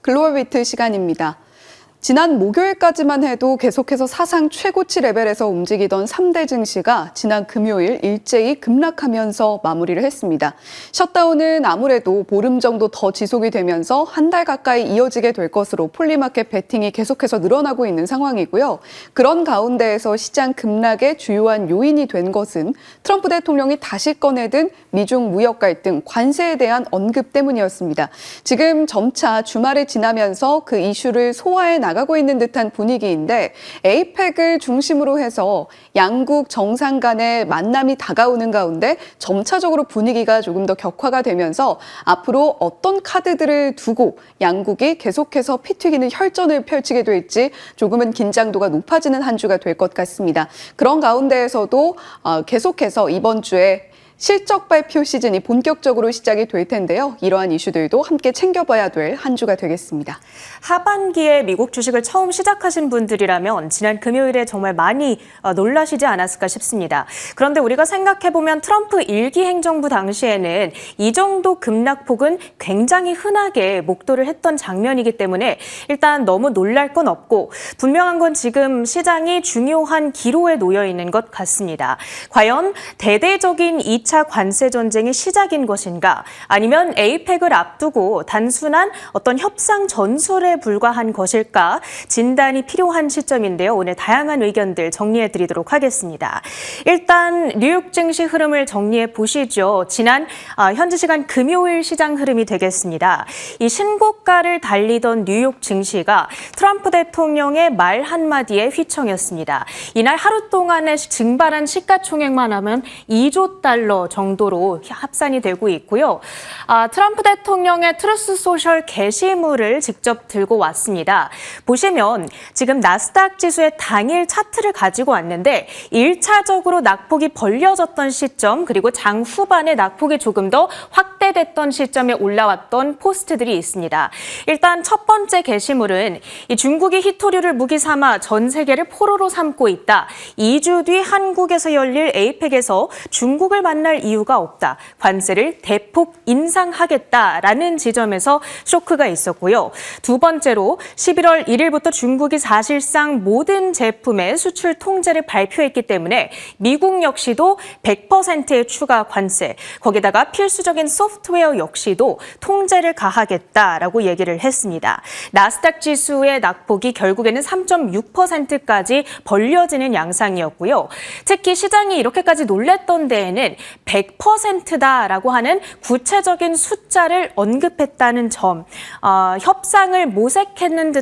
글로벌 비트 시간입니다. 지난 목요일까지만 해도 계속해서 사상 최고치 레벨에서 움직이던 3대 증시가 지난 금요일 일제히 급락하면서 마무리를 했습니다. 셧다운은 아무래도 보름 정도 더 지속이 되면서 한 달 가까이 이어지게 될 것으로 폴리마켓 베팅이 계속해서 늘어나고 있는 상황이고요. 그런 가운데에서 시장 급락의 주요한 요인이 된 것은 트럼프 대통령이 다시 꺼내든 미중 무역 갈등, 관세에 대한 언급 때문이었습니다. 지금 점차 주말을 지나면서 그 이슈를 소화해 나가고 있는 듯한 분위기인데 에이펙을 중심으로 해서 양국 정상 간의 만남이 다가오는 가운데 점차적으로 분위기가 조금 더 격화가 되면서 앞으로 어떤 카드들을 두고 양국이 계속해서 피 튀기는 혈전을 펼치게 될지 조금은 긴장도가 높아지는 한 주가 될 것 같습니다. 그런 가운데에서도 계속해서 이번 주에 실적 발표 시즌이 본격적으로 시작이 될 텐데요. 이러한 이슈들도 함께 챙겨봐야 될 한 주가 되겠습니다. 하반기에 미국 주식을 처음 시작하신 분들이라면 지난 금요일에 정말 많이 놀라시지 않았을까 싶습니다. 그런데 우리가 생각해보면 트럼프 1기 행정부 당시에는 이 정도 급락폭은 굉장히 흔하게 목도를 했던 장면이기 때문에 일단 너무 놀랄 건 없고 분명한 건 지금 시장이 중요한 기로에 놓여 있는 것 같습니다. 과연 대대적인 2차 관세 전쟁의 시작인 것인가 아니면 에이펙을 앞두고 단순한 어떤 협상 전술에 불과한 것일까 진단이 필요한 시점인데요. 오늘 다양한 의견들 정리해 드리도록 하겠습니다. 일단 뉴욕 증시 흐름을 정리해 보시죠. 지난 현지 시간 금요일 시장 흐름이 되겠습니다. 이 신고가를 달리던 뉴욕 증시가 트럼프 대통령의 말 한마디에 휘청였습니다. 이날 하루 동안에 증발한 시가총액만 하면 2조 달러 정도로 합산이 되고 있고요. 트럼프 대통령의 트루스 소셜 게시물을 직접 들고 왔습니다. 보시면 지금 나스닥 지수의 당일 차트를 가지고 왔는데 1차적으로 낙폭이 벌려졌던 시점 그리고 장 후반에 낙폭이 조금 더 확대됐던 시점에 올라왔던 포스트들이 있습니다. 일단 첫 번째 게시물은 이 중국이 히토류를 무기 삼아 전 세계를 포로로 삼고 있다. 2주 뒤 한국에서 열릴 에이펙에서 중국을 만날 이유가 없다. 관세를 대폭 인상하겠다라는 지점에서 쇼크가 있었고요. 두 번째로 11월 1일부터 중국이 사실상 모든 제품의 수출 통제를 발표했기 때문에 미국 역시도 100%의 추가 관세, 거기다가 필수적인 소프트웨어 역시도 통제를 가하겠다라고 얘기를 했습니다. 나스닥 지수의 낙폭이 결국에는 3.6%까지 벌려지는 양상이었고요. 특히 시장이 이렇게까지 놀랬던 데에는 100%다라고 하는 구체적인 숫자를 언급했다는 점, 협상을 모색했는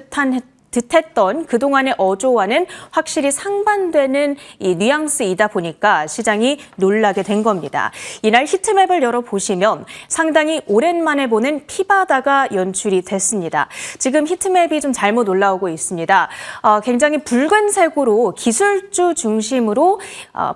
듯했던 그동안의 어조와는 확실히 상반되는 이 뉘앙스이다 보니까 시장이 놀라게 된 겁니다. 이날 히트맵을 열어보시면 상당히 오랜만에 보는 피바다가 연출이 됐습니다. 지금 히트맵이 좀 잘못 올라오고 있습니다. 굉장히 붉은색으로 기술주 중심으로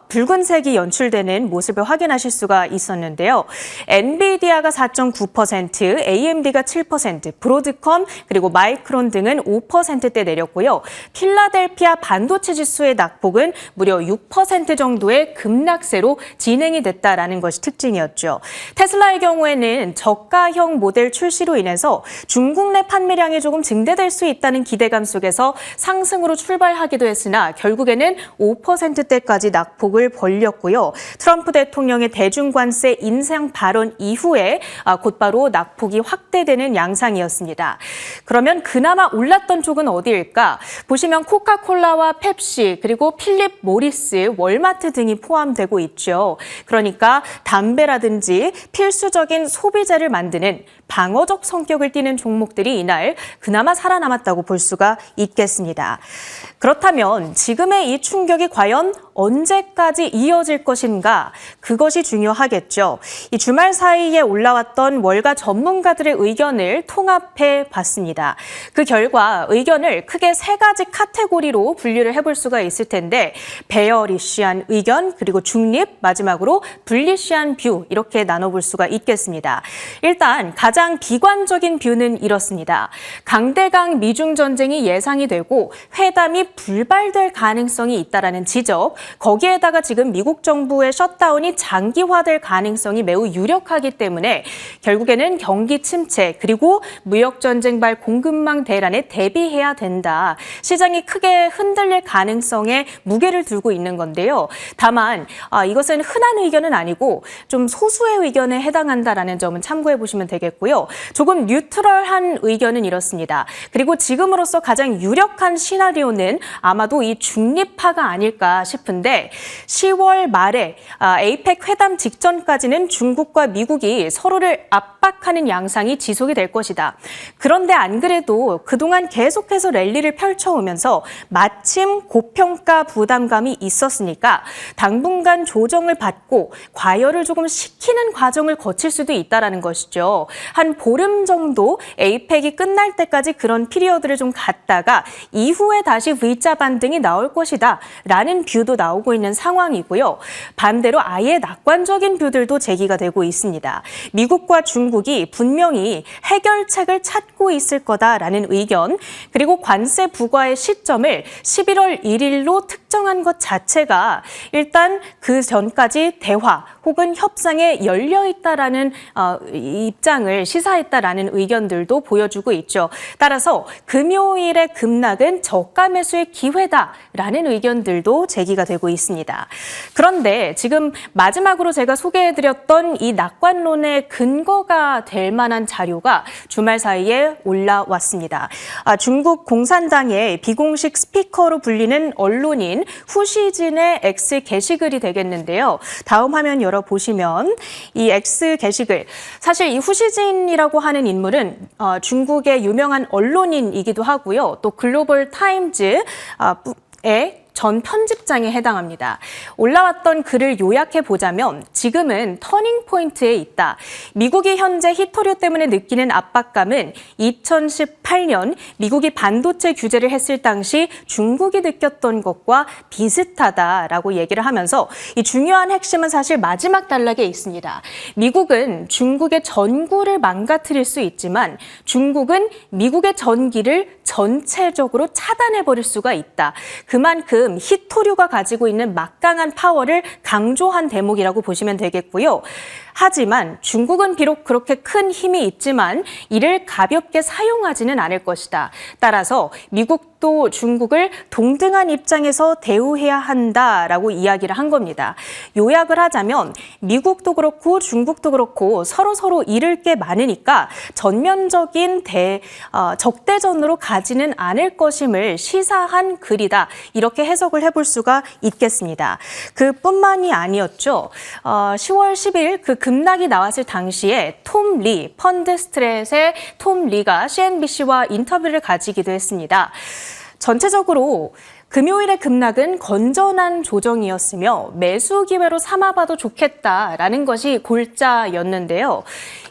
붉은색이 연출되는 모습을 확인하실 수가 있었는데요. 엔비디아가 4.9%, AMD가 7%, 브로드컴 그리고 마이크론 등은 5% 대 내렸고요. 필라델피아 반도체 지수의 낙폭은 무려 6% 정도의 급락세로 진행이 됐다라는 것이 특징이었죠. 테슬라의 경우에는 저가형 모델 출시로 인해서 중국 내 판매량이 조금 증대될 수 있다는 기대감 속에서 상승으로 출발하기도 했으나 결국에는 5%대까지 낙폭을 벌렸고요. 트럼프 대통령의 대중관세 인상 발언 이후에 곧바로 낙폭이 확대되는 양상이었습니다. 그러면 그나마 올랐던 쪽은 어디일까? 보시면 코카콜라와 펩시 그리고 필립 모리스, 월마트 등이 포함되고 있죠. 그러니까 담배라든지 필수적인 소비재를 만드는 방어적 성격을 띠는 종목들이 이날 그나마 살아남았다고 볼 수가 있겠습니다. 그렇다면 지금의 이 충격이 과연 언제까지 이어질 것인가? 그것이 중요하겠죠. 이 주말 사이에 올라왔던 월가 전문가들의 의견을 통합해 봤습니다. 그 결과 의견을 크게 세 가지 카테고리로 분류를 해볼 수가 있을 텐데 베어리시한 의견, 그리고 중립, 마지막으로 불리시한 뷰 이렇게 나눠볼 수가 있겠습니다. 일단 가장 가장 비관적인 뷰는 이렇습니다. 강대강 미중 전쟁이 예상이 되고 회담이 불발될 가능성이 있다라는 지적, 거기에다가 지금 미국 정부의 셧다운이 장기화될 가능성이 매우 유력하기 때문에 결국에는 경기 침체 그리고 무역 전쟁발 공급망 대란에 대비해야 된다. 시장이 크게 흔들릴 가능성에 무게를 두고 있는 건데요. 다만 이것은 흔한 의견은 아니고 좀 소수의 의견에 해당한다라는 점은 참고해 보시면 되겠고요. 조금 뉴트럴한 의견은 이렇습니다. 그리고 지금으로서 가장 유력한 시나리오는 아마도 이 중립파가 아닐까 싶은데 10월 말에 에이펙 회담 직전까지는 중국과 미국이 서로를 압박하는 양상이 지속이 될 것이다. 그런데 안 그래도 그동안 계속해서 랠리를 펼쳐오면서 마침 고평가 부담감이 있었으니까 당분간 조정을 받고 과열을 조금 시키는 과정을 거칠 수도 있다는 것이죠. 한 보름 정도 에이펙이 끝날 때까지 그런 피리어드를 좀 갔다가 이후에 다시 V자 반등이 나올 것이다 라는 뷰도 나오고 있는 상황이고요. 반대로 아예 낙관적인 뷰들도 제기가 되고 있습니다. 미국과 중국이 분명히 해결책을 찾고 있을 거다라는 의견, 그리고 관세 부과의 시점을 11월 1일로 특정한 것 자체가 일단 그 전까지 대화 혹은 협상에 열려 있다라는 입장을 시사했다라는 의견들도 보여주고 있죠. 따라서 금요일의 급락은 저가 매수의 기회다라는 의견들도 제기가 되고 있습니다. 그런데 지금 마지막으로 제가 소개해드렸던 이 낙관론의 근거가 될 만한 자료가 주말 사이에 올라왔습니다. 중국 공산당의 비공식 스피커로 불리는 언론인 후시진의 X 게시글이 되겠는데요. 다음 화면 열어보시면 이 X 게시글, 사실 이 후시진이라고 하는 인물은 중국의 유명한 언론인이기도 하고요. 또 글로벌 타임즈의 전 편집장에 해당합니다. 올라왔던 글을 요약해 보자면 지금은 터닝 포인트에 있다. 미국이 현재 히토류 때문에 느끼는 압박감은 2018년 미국이 반도체 규제를 했을 당시 중국이 느꼈던 것과 비슷하다라고 얘기를 하면서 이 중요한 핵심은 사실 마지막 단락에 있습니다. 미국은 중국의 전구를 망가뜨릴 수 있지만 중국은 미국의 전기를 전체적으로 차단해버릴 수가 있다. 그만큼 히토류가 가지고 있는 막강한 파워를 강조한 대목이라고 보시면 되겠고요. 하지만 중국은 비록 그렇게 큰 힘이 있지만 이를 가볍게 사용하지는 않을 것이다. 따라서 미국도 중국을 동등한 입장에서 대우해야 한다라고 이야기를 한 겁니다. 요약을 하자면 미국도 그렇고 중국도 그렇고 서로 잃을 게 많으니까 전면적인 적대전으로 가지는 않을 것임을 시사한 글이다. 이렇게 해석을 해볼 수가 있겠습니다. 그뿐만이 아니었죠. 10월 10일 그 급락이 나왔을 당시에 톰 리, 펀드 스트렛의 톰 리가 CNBC와 인터뷰를 가지기도 했습니다. 전체적으로 금요일의 급락은 건전한 조정이었으며 매수 기회로 삼아봐도 좋겠다라는 것이 골자였는데요.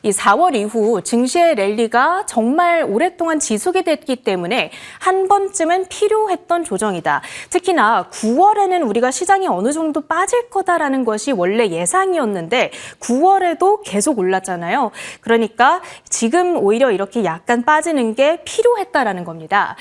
이 4월 이후 증시의 랠리가 정말 오랫동안 지속이 됐기 때문에 한 번쯤은 필요했던 조정이다. 특히나 9월에는 우리가 시장이 어느 정도 빠질 거다라는 것이 원래 예상이었는데 9월에도 계속 올랐잖아요. 그러니까 지금 오히려 이렇게 약간 빠지는 게 필요했다라는 겁니다.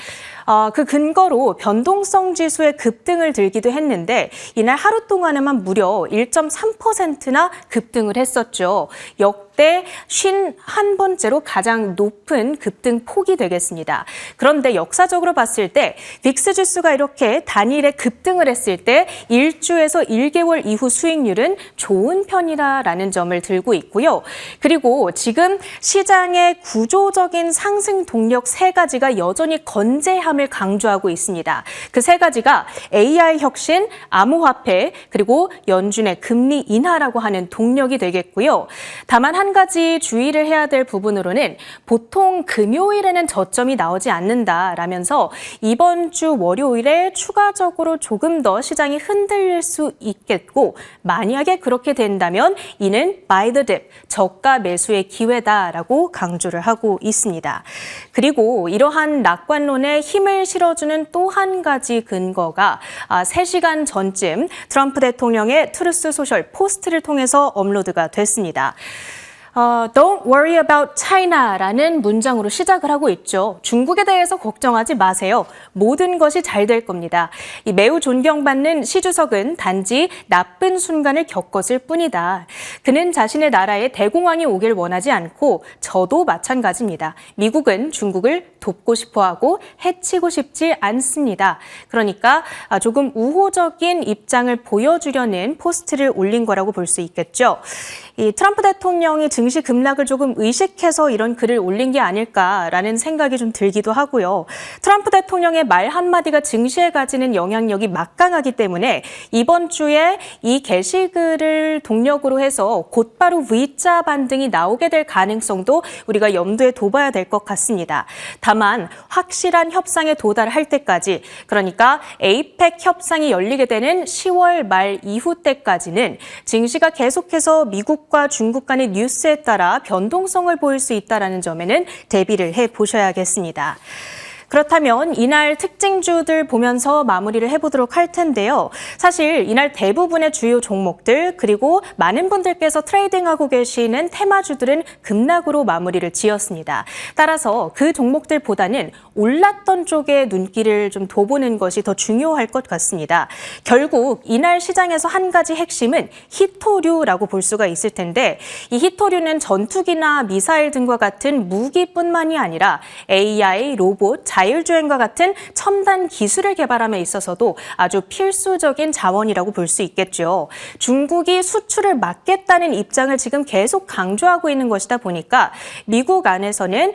그 근거로 변동성 지수의 급등을 들기도 했는데 이날 하루 동안에만 무려 1.3%나 급등을 했었죠. 역대 51번째로 가장 높은 급등 폭이 되겠습니다. 그런데 역사적으로 봤을 때 빅스 지수가 이렇게 단일에 급등을 했을 때 1주에서 1개월 이후 수익률은 좋은 편이라는 점을 들고 있고요. 그리고 지금 시장의 구조적인 상승 동력 세 가지가 여전히 건재함을 강조하고 있습니다. 그 세 가지가 AI 혁신, 암호화폐, 그리고 연준의 금리 인하라고 하는 동력이 되겠고요. 다만 한 가지 주의를 해야 될 부분으로는 보통 금요일에는 저점이 나오지 않는다라면서 이번 주 월요일에 추가적으로 조금 더 시장이 흔들릴 수 있겠고 만약에 그렇게 된다면 이는 buy the dip, 저가 매수의 기회다라고 강조를 하고 있습니다. 그리고 이러한 낙관론에 힘을 실어주는 또 한 가지 근거가 3시간 전쯤 트럼프 대통령의 트루스 소셜 포스트를 통해서 업로드가 됐습니다. Don't worry about China라는 문장으로 시작을 하고 있죠. 중국에 대해서 걱정하지 마세요. 모든 것이 잘 될 겁니다. 이 매우 존경받는 시 주석은 단지 나쁜 순간을 겪었을 뿐이다. 그는 자신의 나라에 대공황이 오길 원하지 않고 저도 마찬가지입니다. 미국은 중국을 돕고 싶어하고 해치고 싶지 않습니다. 그러니까 조금 우호적인 입장을 보여주려는 포스트를 올린 거라고 볼 수 있겠죠. 이 트럼프 대통령이 증시 급락을 조금 의식해서 이런 글을 올린 게 아닐까라는 생각이 좀 들기도 하고요. 트럼프 대통령의 말 한마디가 증시에 가지는 영향력이 막강하기 때문에 이번 주에 이 게시글을 동력으로 해서 곧바로 V자 반등이 나오게 될 가능성도 우리가 염두에 둬봐야 될 것 같습니다. 다만 확실한 협상에 도달할 때까지, 그러니까 APEC 협상이 열리게 되는 10월 말 이후 때까지는 증시가 계속해서 미국과 중국 간의 뉴스에 따라 변동성을 보일 수 있다는 점에는 대비를 해보셔야겠습니다. 그렇다면 이날 특징주들 보면서 마무리를 해보도록 할 텐데요. 사실 이날 대부분의 주요 종목들 그리고 많은 분들께서 트레이딩하고 계시는 테마주들은 급락으로 마무리를 지었습니다. 따라서 그 종목들보다는 올랐던 쪽에 눈길을 좀 둬보는 것이 더 중요할 것 같습니다. 결국 이날 시장에서 한 가지 핵심은 히토류라고 볼 수가 있을 텐데 이 히토류는 전투기나 미사일 등과 같은 무기뿐만이 아니라 AI, 로봇, 자율주행과 같은 첨단 기술을 개발함에 있어서도 아주 필수적인 자원이라고 볼 수 있겠죠. 중국이 수출을 막겠다는 입장을 지금 계속 강조하고 있는 것이다 보니까 미국 안에서는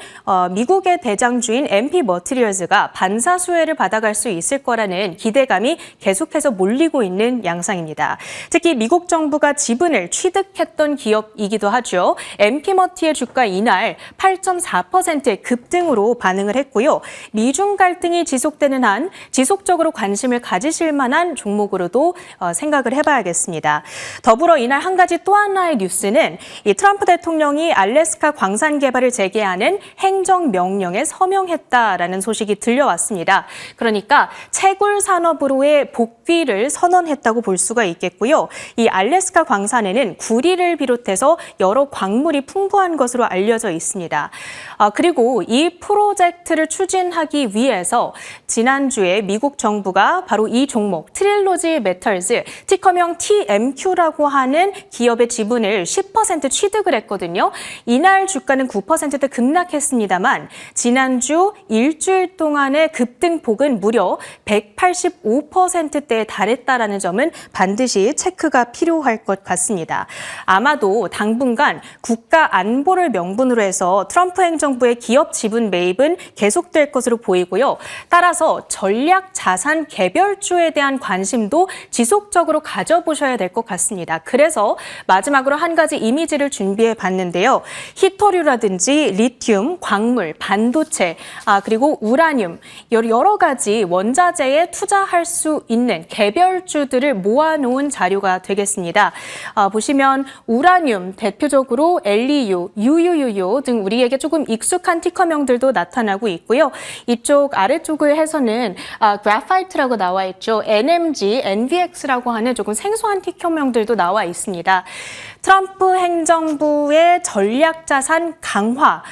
미국의 대장주인 MP 머티리얼즈가 반사수혜를 받아갈 수 있을 거라는 기대감이 계속해서 몰리고 있는 양상입니다. 특히 미국 정부가 지분을 취득했던 기업이기도 하죠. MP 머티의 주가 이날 8.4%의 급등으로 반응을 했고요. 미중 갈등이 지속되는 한 지속적으로 관심을 가지실 만한 종목으로도 생각을 해봐야겠습니다. 더불어 이날 한 가지 또 하나의 뉴스는 이 트럼프 대통령이 알래스카 광산 개발을 재개하는 행정명령에 서명했다라는 소식이 들려왔습니다. 그러니까 채굴 산업으로의 복귀를 선언했다고 볼 수가 있겠고요. 이 알래스카 광산에는 구리를 비롯해서 여러 광물이 풍부한 것으로 알려져 있습니다. 그리고 이 프로젝트를 추진하기 위해서 지난주에 미국 정부가 바로 이 종목 트릴로지 메탈즈, 티커명 TMQ라고 하는 기업의 지분을 10% 취득을 했거든요. 이날 주가는 9%대 급락했습니다만 지난주 일주일 동안의 급등폭은 무려 185%대에 달했다라는 점은 반드시 체크가 필요할 것 같습니다. 아마도 당분간 국가 안보를 명분으로 해서 트럼프 행정부의 기업 지분 매입은 계속될 것으로 보이고요. 따라서 전략 자산 개별주에 대한 관심도 지속적으로 가져보셔야 될 것 같습니다. 그래서 마지막으로 한 가지 이미지를 준비해 봤는데요. 히토류라든지 리튬, 광물, 반도체, 그리고 우라늄 여러 가지 원자재에 투자할 수 있는 개별주들을 모아놓은 자료가 되겠습니다. 보시면 우라늄 대표적으로 LEU, UUUU 등 우리에게 조금 익숙한 티커명들도 나타나고 있고요. 이쪽 아래쪽을 해서는 그래파이트라고 나와 있죠. NMG, NVX라고 하는 조금 생소한 티커명들도 나와 있습니다. 트럼프 행정부의 전략자산 강화,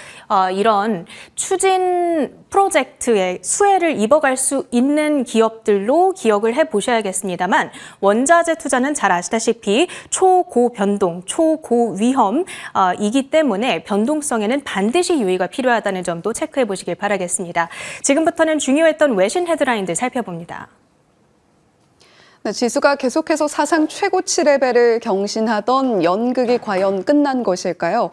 이런 추진 프로젝트에 수혜를 입어갈 수 있는 기업들로 기억을 해보셔야겠습니다만 원자재 투자는 잘 아시다시피 초고변동, 초고위험이기 때문에 변동성에는 반드시 유의가 필요하다는 점도 체크해 보시길 바라겠습니다. 지금부터는 중요했던 외신 헤드라인들 살펴봅니다. 네, 지수가 계속해서 사상 최고치 레벨을 경신하던 연극이 과연 끝난 것일까요?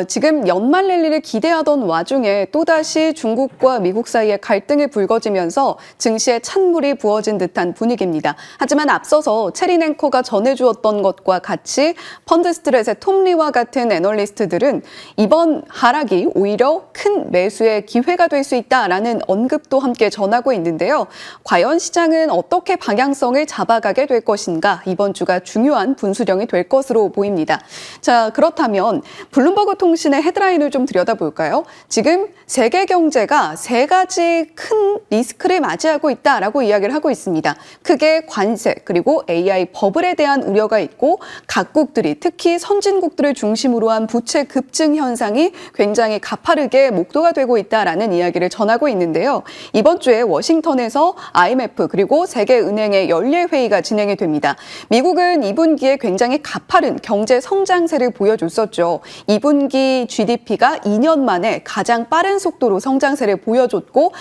지금 연말 랠리를 기대하던 와중에 또다시 중국과 미국 사이에 갈등이 불거지면서 증시에 찬물이 부어진 듯한 분위기입니다. 하지만 앞서서 체린 앵커가 전해주었던 것과 같이 펀드스트렛의 톰 리와 같은 애널리스트들은 이번 하락이 오히려 큰 매수의 기회가 될 수 있다라는 언급도 함께 전하고 있는데요. 과연 시장은 어떻게 방향성을 잡아 잡아가게 될 것인가 이번 주가 중요한 분수령이 될 것으로 보입니다. 자, 그렇다면 블룸버그 통신의 헤드라인을 좀 들여다볼까요? 지금 세계 경제가 세 가지 큰 리스크를 맞이하고 있다라고 이야기를 하고 있습니다. 크게 관세 그리고 AI 버블에 대한 우려가 있고 각국들이 특히 선진국들을 중심으로 한 부채 급증 현상이 굉장히 가파르게 목도가 되고 있다라는 이야기를 전하고 있는데요. 이번 주에 워싱턴에서 IMF 그리고 세계은행의 연례 회의가 진행이 됩니다. 미국은 2분기에 굉장히 가파른 경제 성장세를 보여줬었죠. 2분기 GDP가 2년 만에 가장 빠른 속도로 성장세를 보여줬고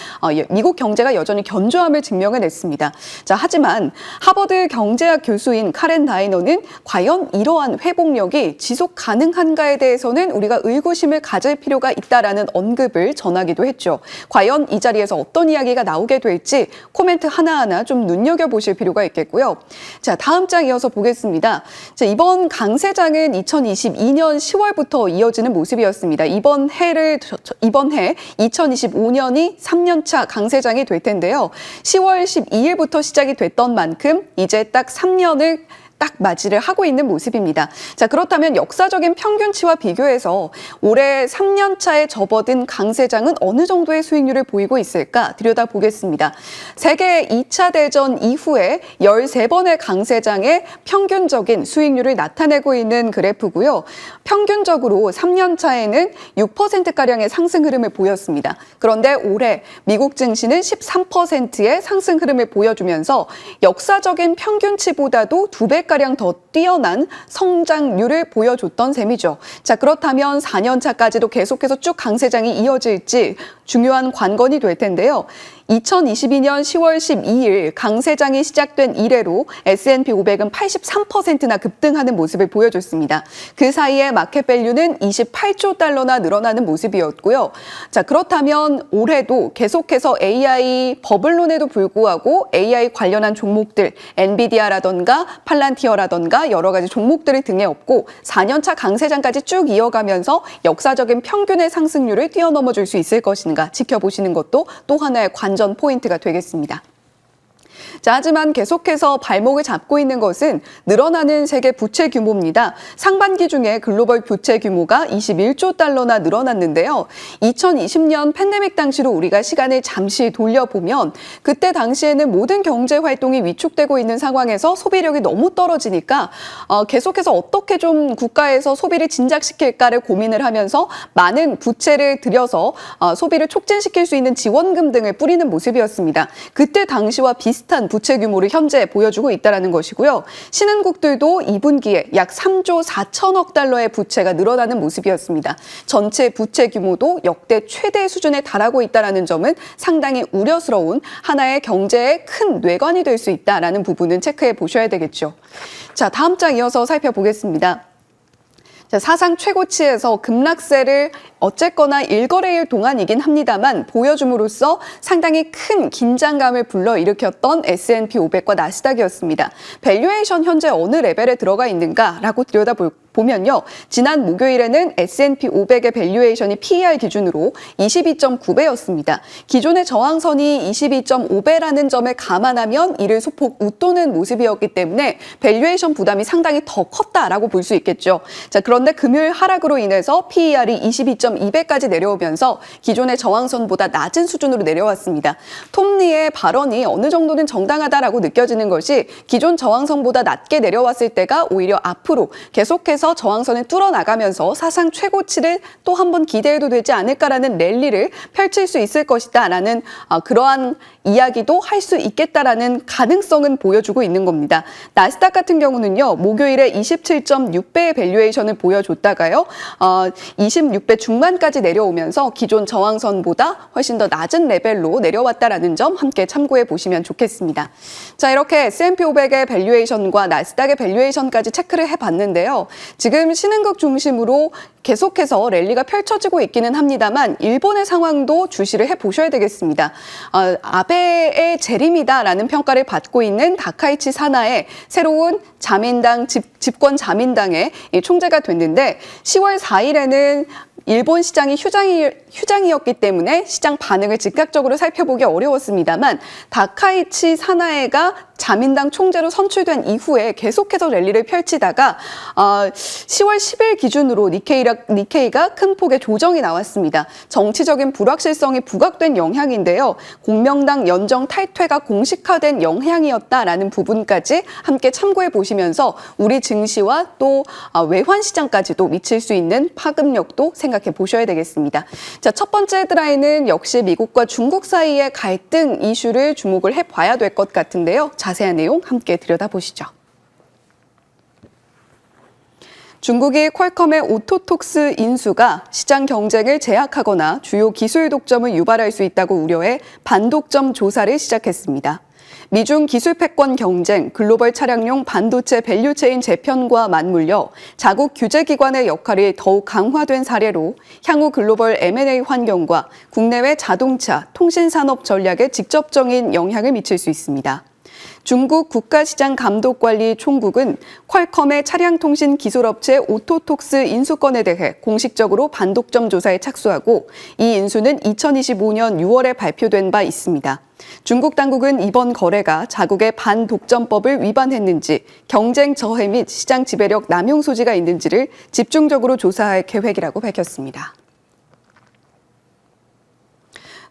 미국 경제가 여전히 견조함을 증명해냈습니다. 자, 하지만 하버드 경제학 교수인 카렌 다이너는 과연 이러한 회복력이 지속 가능한가에 대해서는 우리가 의구심을 가질 필요가 있다라는 언급을 전하기도 했죠. 과연 이 자리에서 어떤 이야기가 나오게 될지 코멘트 하나하나 좀 눈여겨보실 필요가 있겠고요. 자, 다음 장 이어서 보겠습니다. 자, 이번 강세장은 2022년 10월부터 이어지는 모습이었습니다. 이번 해 2025년이 3년차 강세장이 될 텐데요. 10월 12일부터 시작이 됐던 만큼 이제 딱 3년을 딱 맞이를 하고 있는 모습입니다. 자, 그렇다면 역사적인 평균치와 비교해서 올해 3년 차에 접어든 강세장은 어느 정도의 수익률을 보이고 있을까 들여다보겠습니다. 세계 2차 대전 이후에 13번의 강세장의 평균적인 수익률을 나타내고 있는 그래프고요. 평균적으로 3년 차에는 6%가량의 상승 흐름을 보였습니다. 그런데 올해 미국 증시는 13%의 상승 흐름을 보여주면서 역사적인 평균치보다도 2배가량 더 뛰어난 성장률을 보여줬던 셈이죠. 자, 그렇다면 4년 차까지도 계속해서 쭉 강세장이 이어질지 중요한 관건이 될 텐데요. 2022년 10월 12일 강세장이 시작된 이래로 S&P 500은 83%나 급등하는 모습을 보여줬습니다. 그 사이에 마켓밸류는 28조 달러나 늘어나는 모습이었고요. 자, 그렇다면 올해도 계속해서 AI 버블론에도 불구하고 AI 관련한 종목들, 엔비디아라던가 팔란티어라던가 여러 가지 종목들이 등에 업고 4년차 강세장까지 쭉 이어가면서 역사적인 평균의 상승률을 뛰어넘어 줄 수 있을 것인가 지켜보시는 것도 또 하나의 관전 포인트가 되겠습니다. 자, 하지만 계속해서 발목을 잡고 있는 것은 늘어나는 세계 부채 규모입니다. 상반기 중에 글로벌 부채 규모가 21조 달러나 늘어났는데요. 2020년 팬데믹 당시로 우리가 시간을 잠시 돌려보면 그때 당시에는 모든 경제 활동이 위축되고 있는 상황에서 소비력이 너무 떨어지니까 계속해서 어떻게 좀 국가에서 소비를 진작시킬까를 고민을 하면서 많은 부채를 들여서 소비를 촉진시킬 수 있는 지원금 등을 뿌리는 모습이었습니다. 그때 당시와 비슷한 부채 규모를 현재 보여주고 있다는 것이고요. 신흥국들도 2분기에 약 3조 4천억 달러의 부채가 늘어나는 모습이었습니다. 전체 부채 규모도 역대 최대 수준에 달하고 있다는 점은 상당히 우려스러운 하나의 경제의 큰 뇌관이 될 수 있다는 부분은 체크해 보셔야 되겠죠. 자, 다음 장 이어서 살펴보겠습니다. 자, 사상 최고치에서 급락세를 어쨌거나 일거래일 동안이긴 합니다만 보여줌으로써 상당히 큰 긴장감을 불러일으켰던 S&P 500과 나스닥이었습니다. 밸류에이션 현재 어느 레벨에 들어가 있는가라고 들여다보면요. 지난 목요일에는 S&P 500의 밸류에이션이 PER 기준으로 22.9배였습니다. 기존의 저항선이 22.5배라는 점을 감안하면 이를 소폭 웃도는 모습이었기 때문에 밸류에이션 부담이 상당히 더 컸다라고 볼 수 있겠죠. 자, 그런데 금요일 하락으로 인해서 PER이 22.2배까지 내려오면서 기존의 저항선보다 낮은 수준으로 내려왔습니다. 톰리의 발언이 어느 정도는 정당하다라고 느껴지는 것이 기존 저항선보다 낮게 내려왔을 때가 오히려 앞으로 계속해서 저항선을 뚫어나가면서 사상 최고치를 또 한 번 기대해도 되지 않을까라는 랠리를 펼칠 수 있을 것이다라는 그러한 이야기도 할 수 있겠다라는 가능성은 보여주고 있는 겁니다. 나스닥 같은 경우는요. 목요일에 27.6배의 밸류에이션을 보여줬다가요. 26배 중반까지 내려오면서 기존 저항선보다 훨씬 더 낮은 레벨로 내려왔다라는 점 함께 참고해 보시면 좋겠습니다. 자, 이렇게 S&P 500의 밸류에이션과 나스닥의 밸류에이션까지 체크를 해봤는데요. 지금 신흥국 중심으로 계속해서 랠리가 펼쳐지고 있기는 합니다만 일본의 상황도 주시를 해보셔야 되겠습니다. 아베의 재림이다라는 평가를 받고 있는 다카이치 사나의 새로운 자민당 집권 자민당의 총재가 됐는데 10월 4일에는 일본 시장이 휴장이었기 때문에 시장 반응을 즉각적으로 살펴보기 어려웠습니다만 다카이치 사나에가 자민당 총재로 선출된 이후에 계속해서 랠리를 펼치다가 10월 10일 기준으로 니케이가 큰 폭의 조정이 나왔습니다. 정치적인 불확실성이 부각된 영향인데요. 공명당 연정 탈퇴가 공식화된 영향이었다라는 부분까지 함께 참고해 보시면서 우리 증시와 또 외환 시장까지도 미칠 수 있는 파급력도 생각해 보셔야 되겠습니다. 자, 첫 번째 헤드라인은 역시 미국과 중국 사이의 갈등 이슈를 주목을 해봐야 될 것 같은데요. 자세한 내용 함께 들여다보시죠. 중국이 퀄컴의 오토톡스 인수가 시장 경쟁을 제약하거나 주요 기술 독점을 유발할 수 있다고 우려해 반독점 조사를 시작했습니다. 미중 기술 패권 경쟁, 글로벌 차량용 반도체 밸류체인 재편과 맞물려 자국 규제기관의 역할이 더욱 강화된 사례로 향후 글로벌 M&A 환경과 국내외 자동차, 통신산업 전략에 직접적인 영향을 미칠 수 있습니다. 중국 국가시장감독관리 총국은 퀄컴의 차량통신 기술업체 오토톡스 인수건에 대해 공식적으로 반독점 조사에 착수하고 이 인수는 2025년 6월에 발표된 바 있습니다. 중국 당국은 이번 거래가 자국의 반독점법을 위반했는지, 경쟁 저해 및 시장 지배력 남용 소지가 있는지를 집중적으로 조사할 계획이라고 밝혔습니다.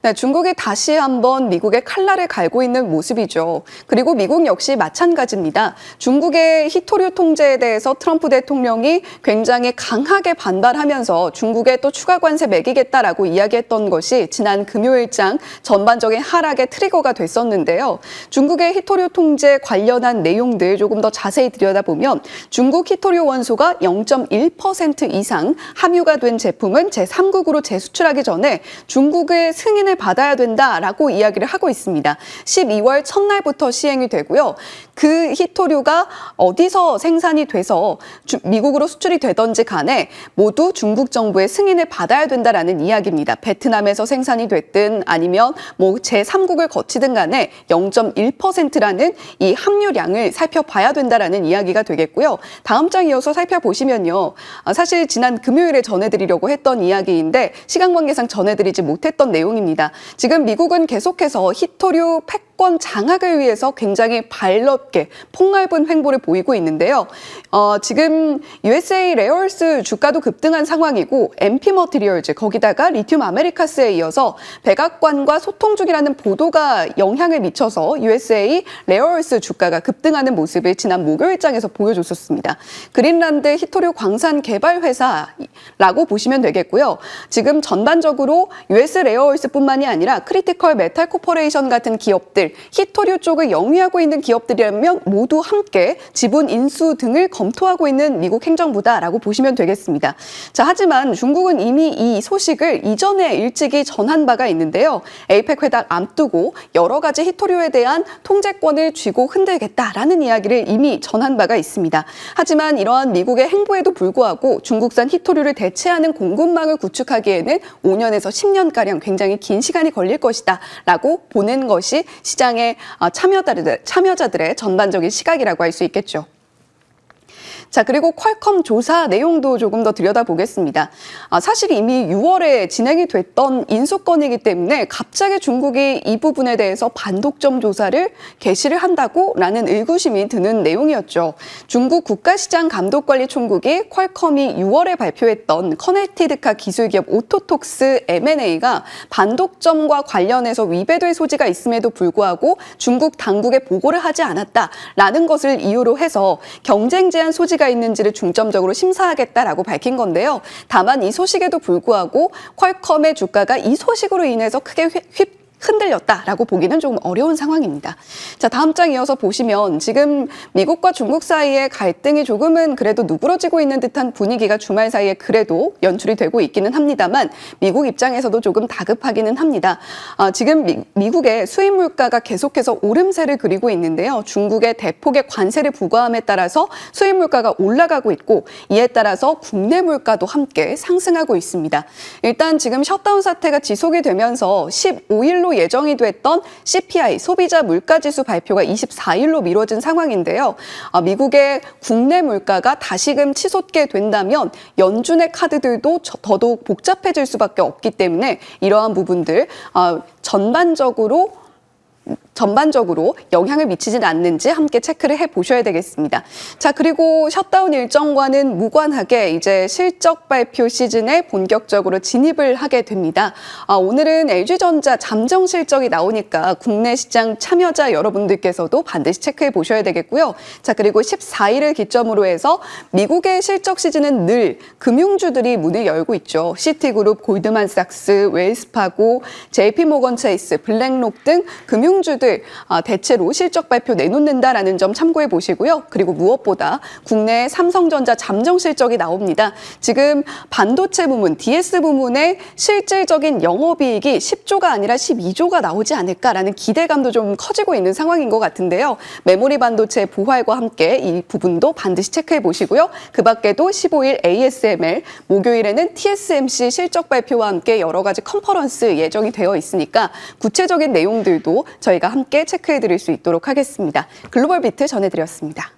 네, 중국이 다시 한번 미국의 칼날을 갈고 있는 모습이죠. 그리고 미국 역시 마찬가지입니다. 중국의 히토류 통제에 대해서 트럼프 대통령이 굉장히 강하게 반발하면서 중국에 또 추가 관세 매기겠다라고 이야기했던 것이 지난 금요일장 전반적인 하락의 트리거가 됐었는데요. 중국의 히토류 통제 관련한 내용들 조금 더 자세히 들여다보면 중국 히토류 원소가 0.1% 이상 함유가 된 제품은 제3국으로 재수출하기 전에 중국의 승인을 받아야 된다라고 이야기를 하고 있습니다. 12월 첫날부터 시행이 되고요. 그 히토류가 어디서 생산이 돼서 미국으로 수출이 되던지 간에 모두 중국 정부의 승인을 받아야 된다라는 이야기입니다. 베트남에서 생산이 됐든 아니면 뭐 제3국을 거치든 간에 0.1%라는 이 함유량을 살펴봐야 된다라는 이야기가 되겠고요. 다음 장 이어서 살펴보시면요. 사실 지난 금요일에 전해드리려고 했던 이야기인데 시간 관계상 전해드리지 못했던 내용입니다. 지금 미국은 계속해서 히토류 패권 장악을 위해서 굉장히 발넓게 폭넓은 횡보를 보이고 있는데요. 지금 USA 레어얼스 주가도 급등한 상황이고 MP 머티리얼즈 거기다가 리튬 아메리카스에 이어서 백악관과 소통 중이라는 보도가 영향을 미쳐서 USA 레어얼스 주가가 급등하는 모습을 지난 목요일장에서 보여줬었습니다. 그린란드 히토류 광산 개발 회사라고 보시면 되겠고요. 지금 전반적으로 US 레어얼스뿐만이 아니라 크리티컬 메탈 코퍼레이션 같은 기업들, 히토류 쪽을 영위하고 있는 기업들이라면 모두 함께 지분 인수 등을 검토하고 있는 미국 행정부다라고 보시면 되겠습니다. 자, 하지만 중국은 이미 이 소식을 이전에 일찍이 전한 바가 있는데요. 에이펙 회담 앞두고 여러 가지 히토류에 대한 통제권을 쥐고 흔들겠다라는 이야기를 이미 전한 바가 있습니다. 하지만 이러한 미국의 행보에도 불구하고 중국산 히토류를 대체하는 공급망을 구축하기에는 5년에서 10년가량 굉장히 긴 시간이 걸릴 것이다 라고 보는 것이 시장의 참여자들의 전반적인 시각이라고 할 수 있겠죠. 자, 그리고 퀄컴 조사 내용도 조금 더 들여다보겠습니다. 사실 이미 6월에 진행이 됐던 인수건이기 때문에 갑자기 중국이 이 부분에 대해서 반독점 조사를 개시를 한다고라는 의구심이 드는 내용이었죠. 중국 국가시장감독관리총국이 퀄컴이 6월에 발표했던 커넥티드카 기술기업 오토톡스 M&A가 반독점과 관련해서 위배될 소지가 있음에도 불구하고 중국 당국에 보고를 하지 않았다라는 것을 이유로 해서 경쟁 제한 소지가 있는지를 중점적으로 심사하겠다라고 밝힌 건데요. 다만 이 소식에도 불구하고 퀄컴의 주가가 이 소식으로 인해서 크게 흔들렸다라고 보기는 조금 어려운 상황입니다. 자, 다음 장 이어서 보시면 지금 미국과 중국 사이의 갈등이 조금은 그래도 누그러지고 있는 듯한 분위기가 주말 사이에 그래도 연출이 되고 있기는 합니다만 미국 입장에서도 조금 다급하기는 합니다. 지금 미국의 수입 물가가 계속해서 오름세를 그리고 있는데요. 중국의 대폭의 관세를 부과함에 따라서 수입 물가가 올라가고 있고 이에 따라서 국내 물가도 함께 상승하고 있습니다. 일단 지금 셧다운 사태가 지속이 되면서 15일로 예정이 됐던 CPI 소비자 물가지수 발표가 24일로 미뤄진 상황인데요. 미국의 국내 물가가 다시금 치솟게 된다면 연준의 카드들도 더더욱 복잡해질 수밖에 없기 때문에 이러한 부분들 전반적으로 전반적으로 영향을 미치진 않는지 함께 체크를 해보셔야 되겠습니다. 자, 그리고 셧다운 일정과는 무관하게 이제 실적 발표 시즌에 본격적으로 진입을 하게 됩니다. 오늘은 LG전자 잠정 실적이 나오니까 국내 시장 참여자 여러분들께서도 반드시 체크해 보셔야 되겠고요. 자, 그리고 14일을 기점으로 해서 미국의 실적 시즌은 늘 금융주들이 문을 열고 있죠. 시티그룹, 골드만삭스, 웰스파고, JP모건 체이스, 블랙록 등 금융주들 대체로 실적 발표 내놓는다라는 점 참고해 보시고요. 그리고 무엇보다 국내 삼성전자 잠정 실적이 나옵니다. 지금 반도체 부문, DS 부문의 실질적인 영업이익이 10조가 아니라 12조가 나오지 않을까라는 기대감도 좀 커지고 있는 상황인 것 같은데요. 메모리 반도체 부활과 함께 이 부분도 반드시 체크해 보시고요. 그 밖에도 15일 ASML, 목요일에는 TSMC 실적 발표와 함께 여러 가지 컨퍼런스 예정이 되어 있으니까 구체적인 내용들도 저희가 함께 체크해 드릴 수 있도록 하겠습니다. 글로벌 비트 전해드렸습니다.